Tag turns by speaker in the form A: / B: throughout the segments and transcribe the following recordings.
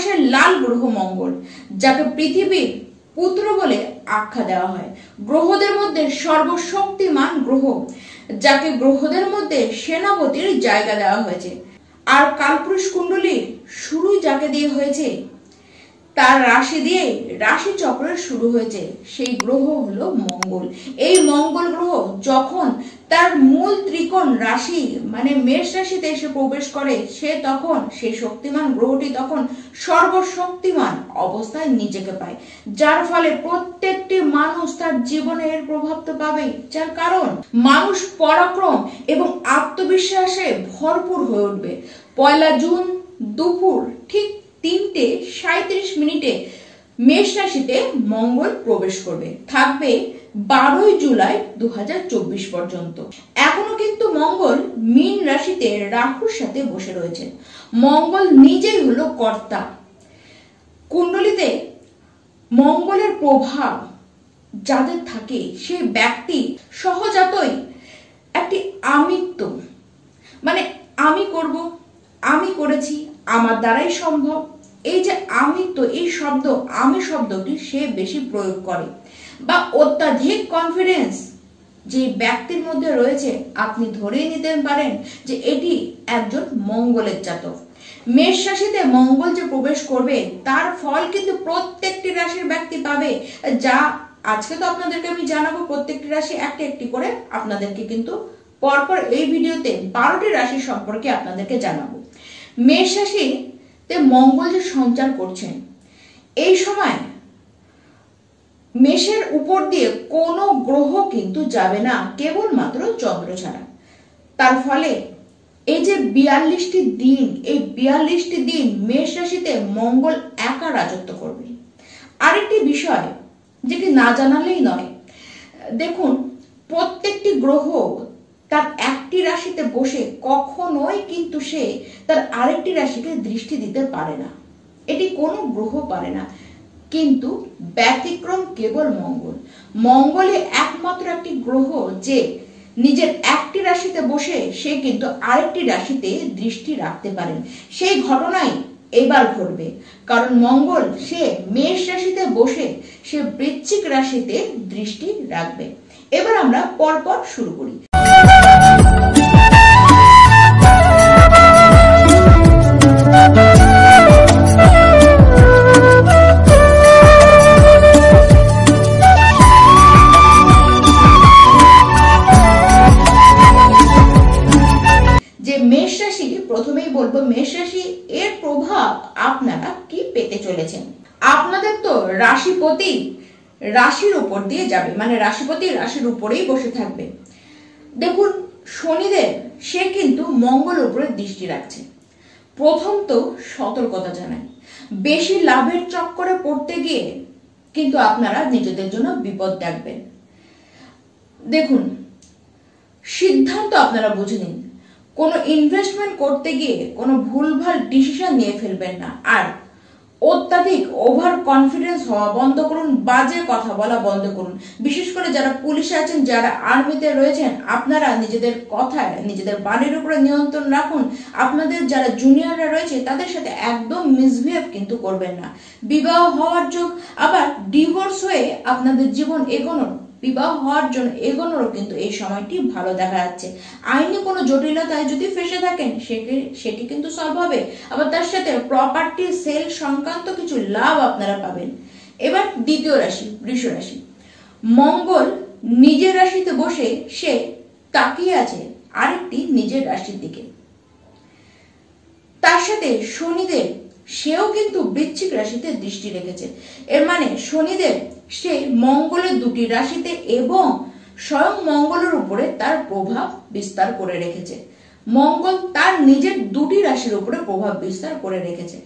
A: আকাশের লাল গ্রহ মঙ্গল, যাকে পৃথিবীর পুত্র বলে আখ্যা দেওয়া হয়। গ্রহদের মধ্যে সর্বশক্তিমান গ্রহ, যাকে গ্রহদের মধ্যে সেনাপতির জায়গা দেওয়া হয়েছে। আর কালপুরুষ কুণ্ডলীর শুরুই যাকে দিয়ে হয়েছে, তার রাশি দিয়ে রাশি চক্রের শুরু হয়েছে, সেই গ্রহ হলো মঙ্গল। এই মঙ্গল গ্রহ যখন তার মূল ত্রিকোণ রাশি মানে মেষ রাশিতে এসে প্রবেশ করে, সেই শক্তিমান গ্রহটি তখন সর্বশক্তিমান অবস্থায় নিজেকে পায়, যার ফলে প্রত্যেকটি মানুষ তার জীবনে এর প্রভাব তো পাবেই। যার কারণ মানুষ পরাক্রম এবং আত্মবিশ্বাসে ভরপুর হয়ে উঠবে। 1 জুন দুপুর ঠিক 3:37 মেষ রাশিতে মঙ্গল প্রবেশ করবে, থাকবে 12 জুলাই 2024 পর্যন্ত। এখনো কিন্তু মঙ্গল মীন রাশিতে রাহুর সাথে বসে রয়েছে। মঙ্গল নিজেই হলো কর্তা। কুণ্ডলিতে মঙ্গলের প্রভাব যাদের থাকে সেই ব্যক্তি সহজাতই একটি আমিত্ব, মানে আমি করব, আমি করেছি, আমার দ্বারাই সম্ভব, এই যে আমিত্ব, এই শব্দ, আমি শব্দটি সে বেশি প্রয়োগ করে। বা অত্যাধিক কনফিডেন্স যে ব্যক্তির মধ্যে রয়েছে, আপনি ধরেই নিতে পারেন যে এটি একজন মঙ্গলের জাতক। মেষ রাশিতে মঙ্গল যে প্রবেশ করবে তার ফল কিন্তু প্রত্যেকটি রাশির ব্যক্তি পাবে, যা আজকে তো আপনাদেরকে আমি জানাবো। প্রত্যেকটি রাশি একটি একটি করে আপনাদেরকে কিন্তু পরপর এই ভিডিওতে 12টি রাশি সম্পর্কে আপনাদেরকে জানাবো। মেষ রাশিতে মঙ্গল যে সঞ্চার করছেন, এই সময় মেষের উপর দিয়ে কোনো গ্রহ কিন্তু যাবে না, কেবলমাত্র চন্দ্র ছাড়া। তার ফলে এই যে 42টি দিন, এই 42টি দিন মেষ রাশিতে মঙ্গল একা রাজত্ব করবে। আরেকটি বিষয় যেটি না জানালেই নয়, দেখুন প্রত্যেকটি গ্রহ তার একটি রাশিতে বসে কখনোই কিন্তু সে তার আরেকটি রাশিকে দৃষ্টি দিতে পারে না, এটি কোনো গ্রহ পারে না। কিন্তু ব্যতিক্রম কেবল মঙ্গল। মঙ্গলে একমাত্র একটি গ্রহ যে নিজের একটি রাশিতে বসে সে কিন্তু আরেকটি রাশিতে দৃষ্টি রাখতে পারেন। সেই ঘটনাই এবার ঘটবে, কারণ মঙ্গল সে মেষ রাশিতে বসে সে বৃশ্চিক রাশিতে দৃষ্টি রাখবে। এবার আমরা পরপর শুরু করি। মেষ রাশি, প্রথমেই বলবো মেষ রাশি এর প্রভাব আপনারা কি পেতে চলেছেন। আপনাদের তো রাশিপতি রাশির উপর দিয়ে যাবে, মানে রাশিপতি রাশির উপরেই বসে থাকবে। দেখুন শনিদেব সে কিন্তু মঙ্গলের উপরে দৃষ্টি রাখছে। প্রথম তো সতর্কতা জানাই, বেশি লাভের চক্করে পড়তে গিয়ে কিন্তু আপনারা নিজেদের জন্য বিপদ দেখবেন। দেখুন সিদ্ধান্ত আপনারা বুঝে নিন, কোনো ইনভেস্টমেন্ট করতে গিয়ে কোনো ভুলভাল ডিসিশন নিয়ে ফেলবেন না। আর অত্যাধিক ওভার কনফিডেন্স হওয়া বন্ধ করুন, বাজে কথা বলা বন্ধ করুন। বিশেষ করে যারা পুলিশে আছেন, যারা আর্মিতে রয়েছেন, আপনারা নিজেদের কথায় নিজেদের বাড়ির উপরে নিয়ন্ত্রণ রাখুন। আপনাদের যারা জুনিয়ররা রয়েছে তাদের সাথে একদম মিসবিহেভ কিন্তু করবেন না। বিবাহ হওয়ার যোগ, আবার ডিভোর্স হয়ে আপনাদের জীবন এগোনোর, বিবাহ হওয়ার জন্য এগোনোরও কিন্তু এই সময়টি ভালো দেখা যাচ্ছে। আইনি কোনো জটিলতায় যদি ফেসে থাকেন সেটি কিন্তু সলভ হবে। আবার তার সাথে প্রপার্টি সেল সংক্রান্ত কিছু লাভ আপনারা পাবেন। এবার দ্বিতীয় রাশি বৃষ রাশি। মঙ্গল নিজের রাশিতে বসে সে তাকিয়ে আছে আরেকটি নিজের রাশির দিকে। তার সাথে শনিদেব সেও কিন্তু বৃশ্চিক রাশিতে দৃষ্টি রেখেছে। এর মানে শনিদেব সে মঙ্গলের দুটি রাশিতে এবং স্বয়ং মঙ্গলের উপরে তার প্রভাব বিস্তার করে রেখেছে। মঙ্গল তার নিজের দুটি রাশির উপরে প্রভাব বিস্তার করে রেখেছে।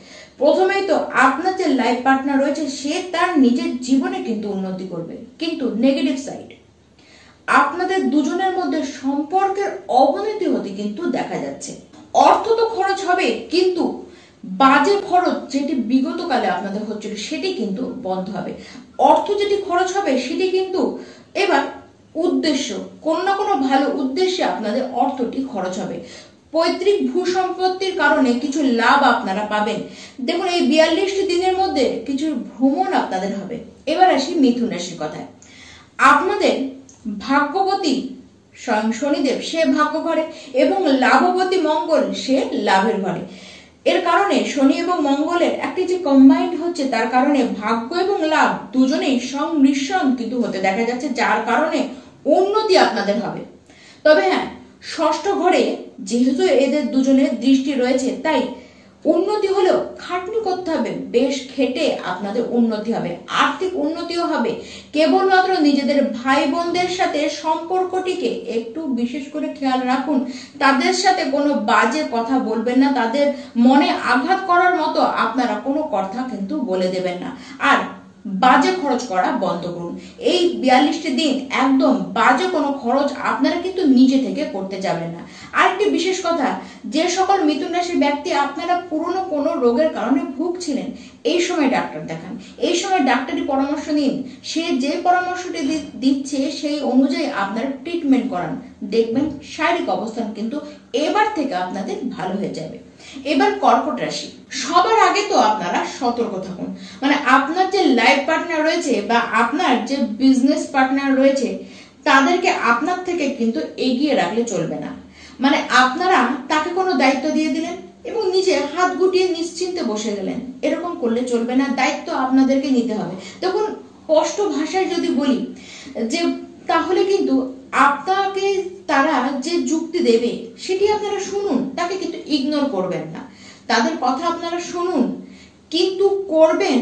A: প্রথমেই তো আপনার যে লাইফ পার্টনার রয়েছে সে তার নিজের জীবনে কিন্তু উন্নতি করবে, কিন্তু নেগেটিভ সাইড আপনাদের দুজনের মধ্যে সম্পর্কের অবনতি হতে কিন্তু দেখা যাচ্ছে। অর্থ তো খরচ হবে, কিন্তু বাজে খরচ যেটি বিগত কালে আপনাদের হচ্ছিল সেটি কিন্তু বন্ধ হবে। অর্থ যেটি খরচ হবে সেটি কিন্তু এবার উদ্দেশ্য, কোনো না কোনো ভালো উদ্দেশ্যে আপনাদের অর্থটি খরচ হবে। পৈতৃক ভূ সম্পত্তির কারণে কিছু লাভ আপনারা পাবেন। দেখুন এই 42টি দিনের মধ্যে কিছু ভ্রমণ আপনাদের হবে। এবার আসি মিথুন রাশির কথায়। আপনাদের ভাগ্যবতী স্বয়ং শনিদেব সে ভাগ্য ঘরে এবং লাভপতি মঙ্গল সে লাভের ঘরে। এর কারণে শনি এবং মঙ্গলের একটি যে কম্বাইন্ড হচ্ছে তার কারণে ভাগ্য এবং লাভ দুজনেই সংমিশ্রণ কিন্তু হতে দেখা যাচ্ছে, যার কারণে উন্নতি আপনাদের হবে। তবে হ্যাঁ, ষষ্ঠ ঘরে যেহেতু এদের দুজনের দৃষ্টি রয়েছে, তাই উন্নতি হলেও খাটনি করতে হবে, বেশ খেটে আপনাদের উন্নতি হবে, আর্থিক উন্নতিও হবে। কেবলমাত্র নিজেদের ভাই বোনদের সাথে সম্পর্কটিকে একটু বিশেষ করে খেয়াল রাখুন, তাদের সাথে কোনো বাজে কথা বলবেন না, তাদের মনে আঘাত করার মতো আপনারা কোনো কথা কিন্তু বলে দেবেন না। আর বাজে খরচ করা বন্ধ করুন। এই 42টি দিন একদম বাজে কোনো খরচ আপনারা কিন্তু নিজে থেকে করতে যাবেন না। আরেকটি বিশেষ কথা, যে সকল মিথুন রাশির ব্যক্তি আপনারা পুরনো কোনো রোগের কারণে ভুগছিলেন, এই সময় ডাক্তার দেখান, এই সময় ডাক্তারি পরামর্শ নিন, সে যে পরামর্শটি দিচ্ছে সেই অনুযায়ী আপনারা ট্রিটমেন্ট করান, দেখবেন শারীরিক অবস্থান কিন্তু এবার থেকে আপনাদের ভালো হয়ে যাবে। এবার কর্কট রাশি। সবার আগে তো আপনারা সতর্ক থাকুন, মানে আপনার যে লাইফ পার্টনার রয়েছে বা আপনার যে বিজনেস পার্টনার রয়েছে তাদেরকে আপনার থেকে কিন্তু এগিয়ে রাখলে চলবে না। মানে আপনারা তাকে কোনো দায়িত্ব দিয়ে দিলেন এবং নিজে হাত গুটিয়ে নিশ্চিন্তে বসে গেলেন, এরকম করলে চলবে না। দায়িত্ব আপনাদেরকে নিতে হবে। দেখুন স্পষ্ট ভাষায় যদি বলি যে তাহলে কিন্তু আপনাকে তারা যে যুক্তি দেবে সেটি আপনারা শুনুন, তাকে কিন্তু ইগনোর করবেন না। তাদের কথা আপনারা শুনুন, কিন্তু করবেন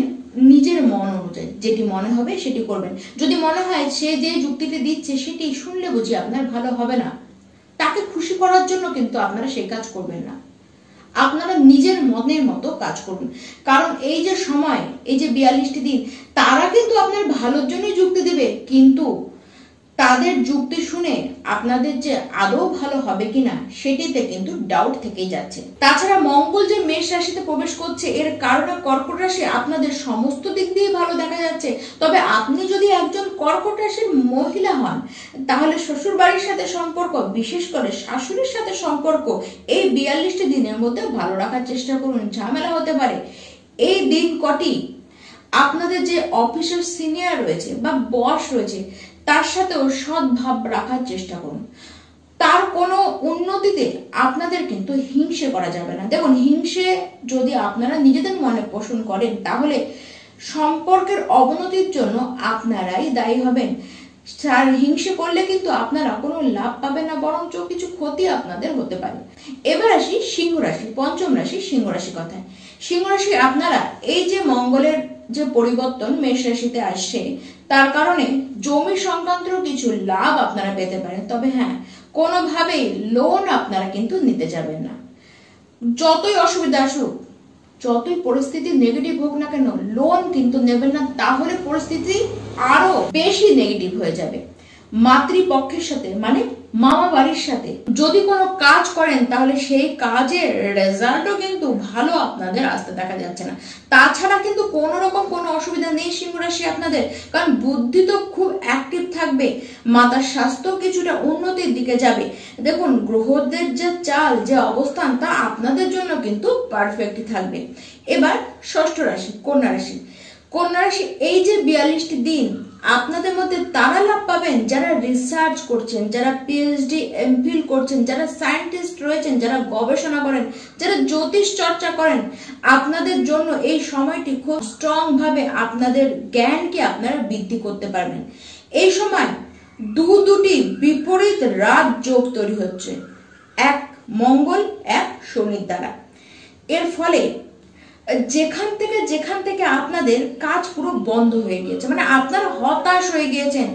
A: নিজের মন অনুযায়ী, যেটি মনে হবে সেটি করবেন। যদি মনে হয় সে যে যুক্তিটি দিচ্ছে সেটি শুনলে বুঝি আপনার ভালো হবে না, তাকে খুশি করার জন্য কিন্তু আপনারা সেই কাজ করবেন না। আপনারা নিজের মনের মতো কাজ করুন, কারণ এই যে সময়, এই যে 42টি দিন, তারা কিন্তু আপনার ভালোর জন্যই যুক্তি দেবে, কিন্তু তাদের যুক্তি শুনে আপনাদের যে আদৌ ভালো হবে কিনা সেটিতে কিন্তু ডাউট থেকেই যাচ্ছে। তাছাড়া মঙ্গল যে মেষ রাশিতে প্রবেশ করছে, এর কারণে কর্কট রাশি আপনাদের সমস্ত দিক দিয়ে ভালো দেখা যাচ্ছে। তবে আপনি যদি একজন কর্কট রাশির মহিলা হন, তাহলে শ্বশুর বাড়ির সাথে সম্পর্ক, বিশেষ করে শাশুড়ির সাথে সম্পর্ক এই 42টি দিনের মধ্যে ভালো রাখার চেষ্টা করুন। ঝামেলা হতে পারে এই দিন কটি। আপনাদের যে অফিসের সিনিয়র রয়েছে বা বস রয়েছে তার সাথেও সদ্ভাব রাখার চেষ্টা করুন। তার কোনো উন্নতিতে আপনাদের কিন্তু হিংসে করা যাবে না। দেখুন, হিংসে যদি আপনারা নিজেদের মনে পোষণ করেন তাহলে সম্পর্কের অবনতির জন্য আপনারাই দায়ী হবেন। আর হিংসে করলে কিন্তু আপনারা কোনো লাভ পাবেন না, বরঞ্চ কিছু ক্ষতি আপনাদের হতে পারে। এবার আসি সিংহ রাশি, পঞ্চম রাশি সিংহ রাশি কথায়। সিংহ রাশি আপনারা এই যে মঙ্গলের যে পরিবর্তন মেষ রাশিতে আসছে তার কারণে জমি সংক্রান্ত কিছু লাভ আপনারা পেতে পারেন। তবে হ্যাঁ, কোনোভাবেই লোন আপনারা কিন্তু নিতে যাবেন না। যতই অসুবিধা আসুক, যতই পরিস্থিতি নেগেটিভ হোক না কেন, লোন কিন্তু নেবেন না, তাহলে পরিস্থিতি আরো বেশি নেগেটিভ হয়ে যাবে। মাতৃপক্ষের সাথে মানে মামা বাড়ির সাথে যদি কোনো কাজ করেন তাহলে সেই কাজের রেজাল্টও কিন্তু ভালো আপনাদের আসতে দেখা যাচ্ছে না। তাছাড়া কিন্তু কোনো রকম কোনো অসুবিধা নেই সিংহ রাশি আপনাদের, কারণ বুদ্ধি তো খুব অ্যাক্টিভ থাকবে, মাতার স্বাস্থ্য কিছুটা উন্নতির দিকে যাবে। দেখুন গ্রহদের যে চাল, যে অবস্থান, তা আপনাদের জন্য কিন্তু পারফেক্টই থাকবে। এবার ষষ্ঠ রাশি কন্যা রাশি। কন্যা রাশি এই যে 42টি দিন আপনাদের মধ্যে তারা লাভ পাবেন যারা রিসার্চ করছেন, যারা পিএইচডি এমফিল করছেন, যারা সায়েন্টিস্ট রয়েছেন, যারা গবেষণা করেন, যারা জ্যোতিষ চর্চা করেন। আপনাদের জন্য এই সময়টি খুব স্ট্রং ভাবে আপনাদের জ্ঞানকে আপনারা বৃদ্ধি করতে পারবেন। এই সময় দুটি বিপরীত রাত যোগ তৈরি হচ্ছে, এক মঙ্গল এক শনির দ্বারা। এর ফলে যেখান থেকে আপনাদের কাজ পুরো বন্ধ হয়ে গিয়েছে, মানে আপনারা হতাশ হয়ে গিয়েছেন,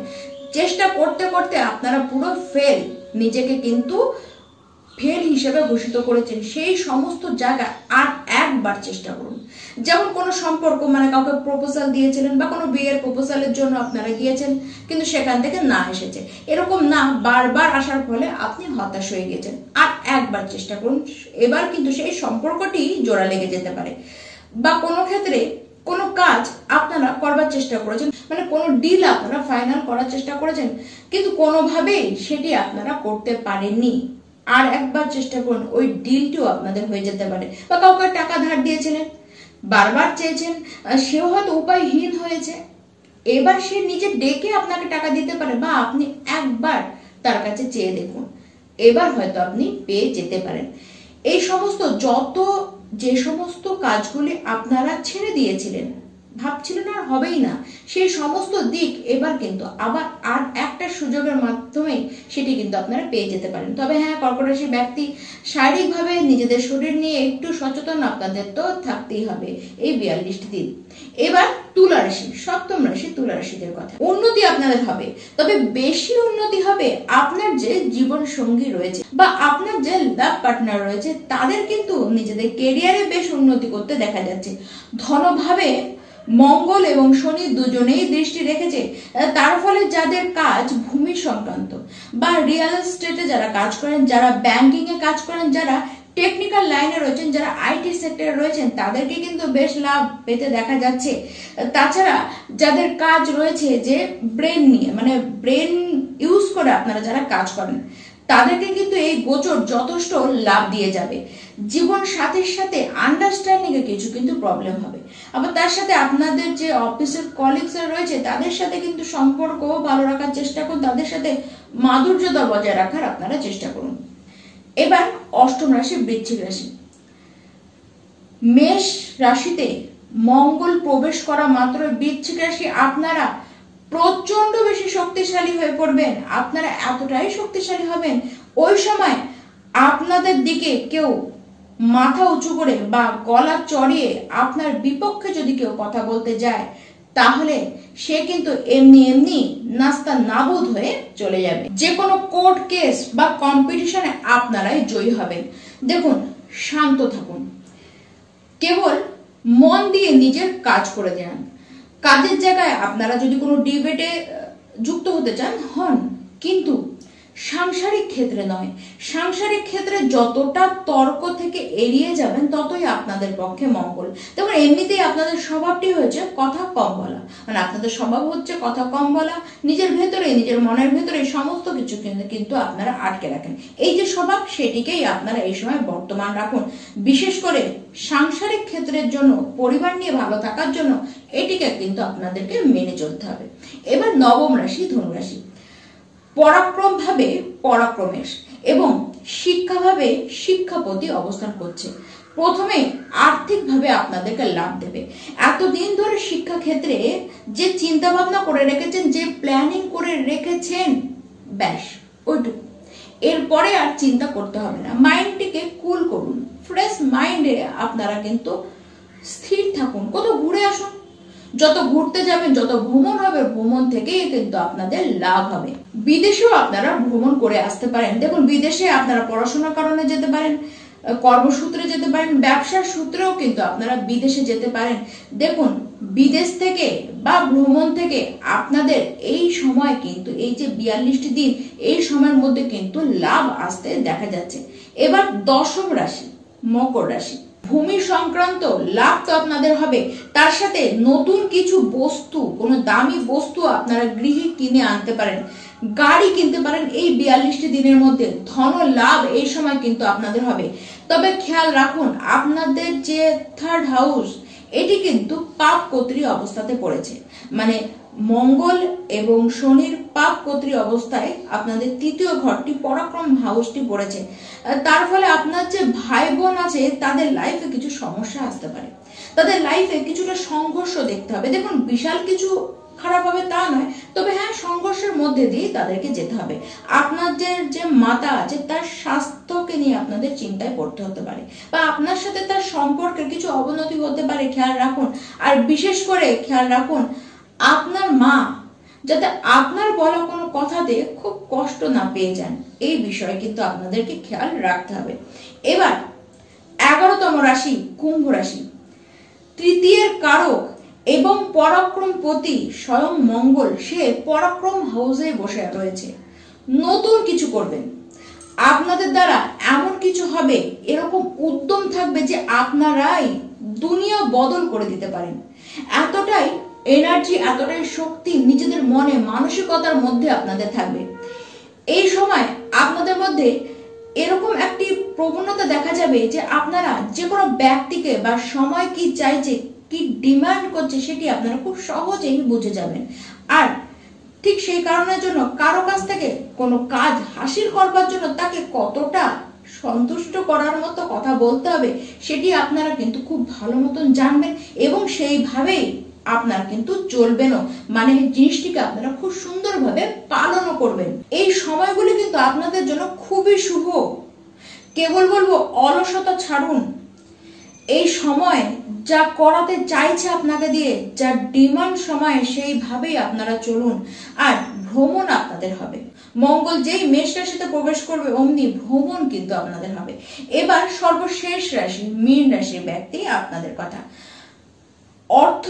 A: চেষ্টা করতে করতে আপনারা পুরো ফেল, নিজেকে কিন্তু ফেল হিসেবে ঘোষিত করেছেন, সেই সমস্ত জায়গায় আর একবার চেষ্টা করুন। যেমন কোনো সম্পর্ক, মানে কাউকে প্রপোজাল দিয়েছিলেন বা কোনো বিয়ের প্রপোজালের জন্য আপনারা গিয়েছেন, কিন্তু সেখান থেকে না এসেছে, এরকম না বারবার আসার ফলে আপনি হতাশ হয়ে গিয়েছেন, আর একবার চেষ্টা করুন। এবার কিন্তু সেই সম্পর্কটি জোড়া লেগে যেতে পারে। বা কোনো ক্ষেত্রে কোনো কাজ আপনারা করবার চেষ্টা করেছেন, মানে কোনো ডিল আপনারা ফাইনাল করার চেষ্টা করেছেন, কিন্তু কোনোভাবেই সেটি আপনারা করতে পারেননি। আর একবার চেষ্টা করুন, ওই ডিলটিও আপনাদের হয়ে যেতে পারে। বা কাউকে টাকা ধার দিয়েছিলেন, বারবার চেয়েছেন, সেও হয়তো উপায়হীন হয়েছে, এবার সে নিজে ডেকে আপনাকে টাকা দিতে পারে, বা আপনি একবার তার কাছে চেয়ে দেখুন, এবার হয়তো আপনি পেয়ে যেতে পারেন। এই সমস্ত যে সমস্ত কাজগুলি আপনারা ছেড়ে দিয়েছিলেন, ভাবছিলেন আর হবেই না, সেই সমস্ত দিক এবার কিন্তু আবার আর একটা সুযোগের মাধ্যমে সেটি কিন্তু আপনারা পেয়ে যেতে পারেন। তবে হ্যাঁ, কর্কট রাশির ব্যক্তি শারীরিকভাবে নিজেদের শরীর নিয়ে একটু সচেতন আপনাদের তো থাকতেই হবে এই 42টি দিন। এবার তুলা রাশি, সপ্তম রাশি তুলা রাশিদের কথা। উন্নতি আপনাদের হবে, তবে বেশি উন্নতি হবে আপনার যে জীবন সঙ্গী রয়েছে বা আপনার যে লাভ পার্টনার রয়েছে, তাদের কিন্তু নিজেদের কেরিয়ারে বেশ উন্নতি করতে দেখা যাচ্ছে। ধনভাবে মঙ্গল এবং শনি দুজনেই দৃষ্টি রেখেছে, তার ফলে যাদের কাজ ভূমি সংক্রান্ত বা রিয়েল এস্টেটে যারা কাজ করেন, যারা ব্যাংকিং এ কাজ করেন, যারা টেকনিক্যাল লাইনে রয়েছেন, যারা আইটি সেক্টরে রয়েছেন, তাদেরকে কিন্তু বেশ লাভ পেতে দেখা যাচ্ছে। তাছাড়া যাদের কাজ রয়েছে যে ব্রেন নিয়ে, মানে ব্রেন ইউজ করে আপনারা যারা কাজ করেন, তাদেরকে কিন্তু এই গোচর যথেষ্ট লাভ দিয়ে যাবে। জীবন সাথীর সাথে আন্ডারস্ট্যান্ডিং এ কিছু কিন্তু প্রবলেম হবে, আবার তার সাথে আপনাদের যে অফিসের কলিগস রয়েছে তাদের সাথে কিন্তু সম্পর্ক ভালো রাখার চেষ্টা করুন, তাদের সাথে মাধুর্যতা বজায় রাখার আপনারা চেষ্টা করুন। এবার অষ্টম রাশি বৃশ্চিক রাশি। মেষ রাশিতে মঙ্গল প্রবেশ করা মাত্র বৃশ্চিক রাশি আপনারা প্রচন্ড বেশি শক্তিশালী হয়ে পড়বেন। আপনারা এতটাই শক্তিশালী হবেন, ওই সময় আপনাদের দিকে কেউ মাথা উঁচু করে বা গলা চড়িয়ে আপনার বিপক্ষে যদি কেউ কথা বলতে যায়, তাহলে সে কিন্তু এমনি এমনি নাস্তা নাবুদ হয়ে চলে যাবে। যে কোনো কোর্ট কেস বা কম্পিটিশনে আপনারাই জয়ী হবেন। দেখুন, শান্ত থাকুন, কেবল মন দিয়ে নিজের কাজ করে যান। কাজের জায়গায় আপনারা যদি কোনো ডিবেটে যুক্ত হতে চান হন, কিন্তু সাংসারিক ক্ষেত্রে নয়। সাংসারিক ক্ষেত্রে যতটা তর্ক থেকে এড়িয়ে যাবেন ততই আপনাদের পক্ষে মঙ্গল। দেখুন, এমনিতেই আপনাদের স্বভাবটি হয়েছে কথা কম বলা, মানে আপনাদের স্বভাব হচ্ছে কথা কম বলা, নিজের ভেতরে নিজের মনের ভেতরে সমস্ত কিছু কিন্তু আপনারা আটকে রাখেন। এই যে স্বভাব, সেটিকেই আপনারা এই সময় বর্তমান রাখুন। বিশেষ করে সাংসারিক ক্ষেত্রের জন্য, পরিবার নিয়ে ভালো থাকার জন্য এটিকে কিন্তু আপনাদেরকে মেনে চলতে হবে। এবার নবম রাশি ধনু রাশি। পরাক্রম ভাবে পরাক্রমেশ এবং শিক্ষাভাবে শিক্ষাপতি অবস্থান করছে। প্রথমে আর্থিকভাবে আপনাদেরকে লাভ দেবে। এতদিন ধরে শিক্ষা ক্ষেত্রে যে চিন্তা ভাবনা করে রেখেছেন, যে প্ল্যানিং করে রেখেছেন, ব্যাস ওইটুকু। এরপরে আর চিন্তা করতে হবে না। মাইন্ডটিকে কুল করুন, ফ্রেশ মাইন্ডে আপনারা কিন্তু স্থির থাকুন। কোথাও ঘুরে আসুন, যত ঘুরতে যাবেন, যত ভ্রমণ হবে, ভ্রমণ থেকেই কিন্তু আপনাদের লাভ হবে। বিদেশেও আপনারা ভ্রমণ করে আসতে পারেন। দেখুন, বিদেশে আপনারা পড়াশোনার কারণে যেতে পারেন, কর্মসূত্রে যেতে পারেন, ব্যবসার সূত্রেও কিন্তু আপনারা বিদেশে যেতে পারেন। দেখুন, বিদেশ থেকে বা ভ্রমণ থেকে আপনাদের এই সময় কিন্তু, এই যে 42টি দিন, এই সময়ের মধ্যে কিন্তু লাভ আসতে দেখা যাচ্ছে। এবার দশম রাশি মকর রাশি। ভূমি সংক্রান্ত লাভ তো আপনাদের হবে, তার সাথে নতুন কিছু বস্তু, কোনো দামি বস্তু আপনারা গৃহে কিনে আনতে পারেন, গাড়ি কিনতে পারেন। এই 42টি দিনের মধ্যে ধন লাভ এই সময় কিন্তু আপনাদের হবে। তবে খেয়াল রাখুন, আপনাদের যে থার্ড হাউস, এটি কিন্তু পাপ কর্তৃ অবস্থাতে পড়েছে, মানে মঙ্গল এবং শনির পাপ কর্তৃ অবস্থায় আপনাদের তৃতীয় ঘরটি, পরাক্রম হাউসটি পড়েছে। তার ফলে আপনার যে ভাই বোন আছে, তাদের লাইফে কিছু সমস্যা আসতে পারে, তাদের লাইফে কিছুটা সংঘর্ষ দেখতে হবে। দেখুন, বিশাল কিছু খারাপ হবে তা নয়, তবে হ্যাঁ, সংঘর্ষের মধ্যে দিয়ে তাদেরকে যেতে হবে। আপনাদের যে মাতা আছে, তার স্বাস্থ্যকে নিয়ে আপনাদের চিন্তায় পড়তে হতে পারে, বা আপনার সাথে তার সম্পর্কের কিছু অবনতি হতে পারে, খেয়াল রাখুন। আর বিশেষ করে খেয়াল রাখুন, আপনার মা যাতে আপনার বলা কোনো কথাতে খুব কষ্ট না পেয়ে যান, এই বিষয়ে কিন্তু আপনাদেরকে খেয়াল রাখতে হবে। এবার 11তম রাশি কুম্ভ রাশি। তৃতীয়ের কারক এবং পরাক্রমপতি স্বয়ং মঙ্গল, সে পরাক্রম হাউসে বসে রয়েছে। নতুন কিছু করবেন, আপনাদের দ্বারা এমন কিছু হবে, এরকম উদ্যম থাকবে যে আপনারাই দুনিয়া বদল করে দিতে পারেন। এতটাই এনার্জি, এতটাই শক্তি নিজেদের মনে, মানসিকতার মধ্যে আপনাদের থাকবে। এই সময় আপনাদের মধ্যে এরকম একটি প্রবণতা দেখা যাবে যে আপনারা যে কোনো ব্যক্তিকে বা সময় কি চাইছে, কি ডিমান্ড করছে, সেটি আপনারা খুব সহজেই বুঝে যাবেন। আর ঠিক সেই কারণের জন্য কারো কাছ থেকে কোনো কাজ হাসিল করবার জন্য তাকে কতটা সন্তুষ্ট করার মতো কথা বলতে হবে সেটি আপনারা কিন্তু খুব ভালো মতন জানবেন এবং সেইভাবেই আপনারা কিন্তু চলবেনও, মানে জিনিসটিকে আপনারা খুব সুন্দরভাবে পালনও করবেন। এই সময়গুলি কিন্তু আপনাদের জন্য খুবই শুভ। কেবল বলবো অলসতা ছাড়ুন। এই সময় যা করাতে চাইছে আপনাকে দিয়ে, যা ডিমান্ড সময়, সেইভাবেই আপনারা চলুন। আর ভ্রমণ আপনাদের হবে। মঙ্গল যেই মেষ রাশিতে প্রবেশ করবে অমনি ভ্রমণ কিন্তু আপনাদের হবে। এবার সর্বশেষ রাশি মীন রাশির ব্যক্তি, আপনাদের কথা। অর্থ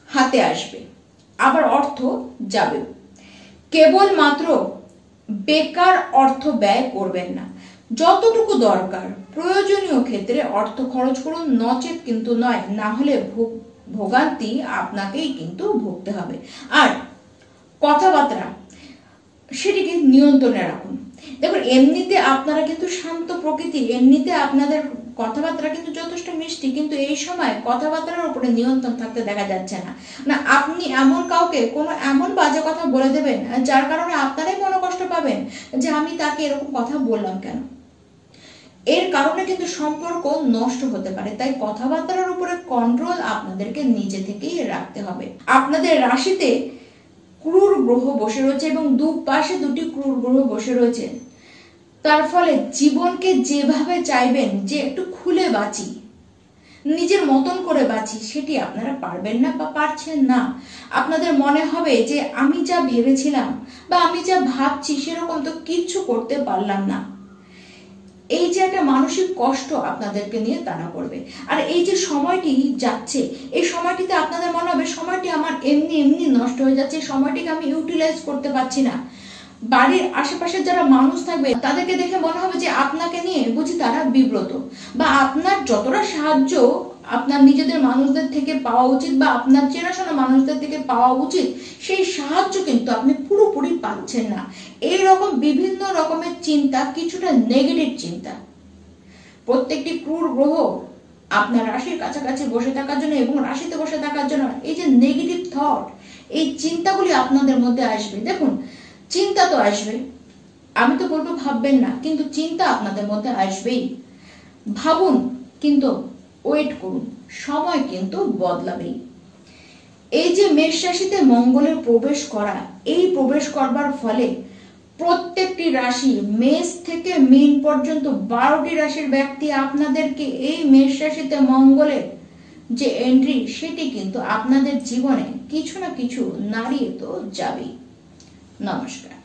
A: হাতে আসবে, আবার অর্থ যাবে। কেবলমাত্র বেকার অর্থ ব্যয় করবেন না। যতটুকু দরকার প্রয়োজনীয় ক্ষেত্রে অর্থ খরচ করুন, নচেত কিন্তু নয়, না হলে ভোগান্তি আপনাকেই কিন্তু ভুগতে হবে। আর কথাবার্তা সেটিকে নিয়ন্ত্রণে রাখুন। দেখুন, এমনিতে আপনারা কিন্তু শান্ত প্রকৃতি, এমনিতে আপনাদের কথাবার্তা কিন্তু যথেষ্ট মিষ্টি, কিন্তু এই সময় কথাবার্তার উপরে নিয়ন্ত্রণ থাকতে দেখা যাচ্ছে না। না, আপনি এমন কাউকে কোনো এমন বাজে কথা বলে দেবেন যার কারণে আপনারাই মনোকষ্ট পাবেন যে আমি তাকে এরকম কথা বললাম কেন। এর কারণে কিন্তু সম্পর্ক নষ্ট হতে পারে। তাই কথাবার্তার উপরে কন্ট্রোল আপনাদেরকে নিজে থেকেই রাখতে হবে। আপনাদের রাশিতে ক্রূর গ্রহ বসে রয়েছে এবং দুপাশে দুটি ক্রূর গ্রহ বসে রয়েছে। তার ফলে জীবনকে যেভাবে চাইবেন যে একটু খুলে বাঁচি, নিজের মতন করে বাঁচি, সেটি আপনারা পারবেন না বা পারছেন না। আপনাদের মনে হবে যে আমি যা ভেবেছিলাম বা আমি যা ভাবছি সেরকম তো কিচ্ছু করতে পারলাম না। এই যে একটা মানসিক কষ্ট আপনাদেরকে নিয়ে টানা করবে। আর এই যে সময়টি যাচ্ছে, এই সময়টিতে আপনাদের মনে হবে সময়টি আমার এমনি এমনি নষ্ট হয়ে যাচ্ছে, সময়টিকে আমি ইউটিলাইজ করতে পারছি না। বাড়ির আশেপাশে যারা মানুষ থাকবে তাদেরকে দেখে মনে হবে যে আপনাকে নিয়ে বুঝি তারা বিব্রত, বা আপনার যতটা সাহায্য আপনার নিজেদের মানুষদের থেকে পাওয়া উচিত বা আপনার চেনাশোনা মানুষদের থেকে পাওয়া উচিত, সেই সাহায্য কিন্তু আপনি পুরোপুরি পাচ্ছেন না। এইরকম বিভিন্ন রকমের চিন্তা, কিছুটা নেগেটিভ চিন্তা। প্রত্যেকটি ক্রূর গ্রহ আপনার রাশির কাছাকাছি বসে থাকার জন্য এবং রাশিতে বসে থাকার জন্য এই যে নেগেটিভ থট, এই চিন্তাগুলি আপনাদের মধ্যে আসবে। দেখুন, চিন্তা তো আসবে, আমি তো বলবো ভাববেন না, কিন্তু চিন্তা আপনাদের মধ্যে আসবেই। ভাবুন, কিন্তু ওয়েট করুন, সময় কিন্তু বদলাবেই। এই যে মেষ রাশিতে মঙ্গলের প্রবেশ করা, এই প্রবেশ করবার ফলে প্রত্যেকটি রাশি মেষ থেকে মীন পর্যন্ত 12টি রাশির ব্যক্তি আপনাদেরকে এই মেষ রাশিতে মঙ্গলের যে এন্ট্রি, সেটি কিন্তু আপনাদের জীবনে কিছু না কিছু নাড়িয়ে তো যাবেই। নমস্কার।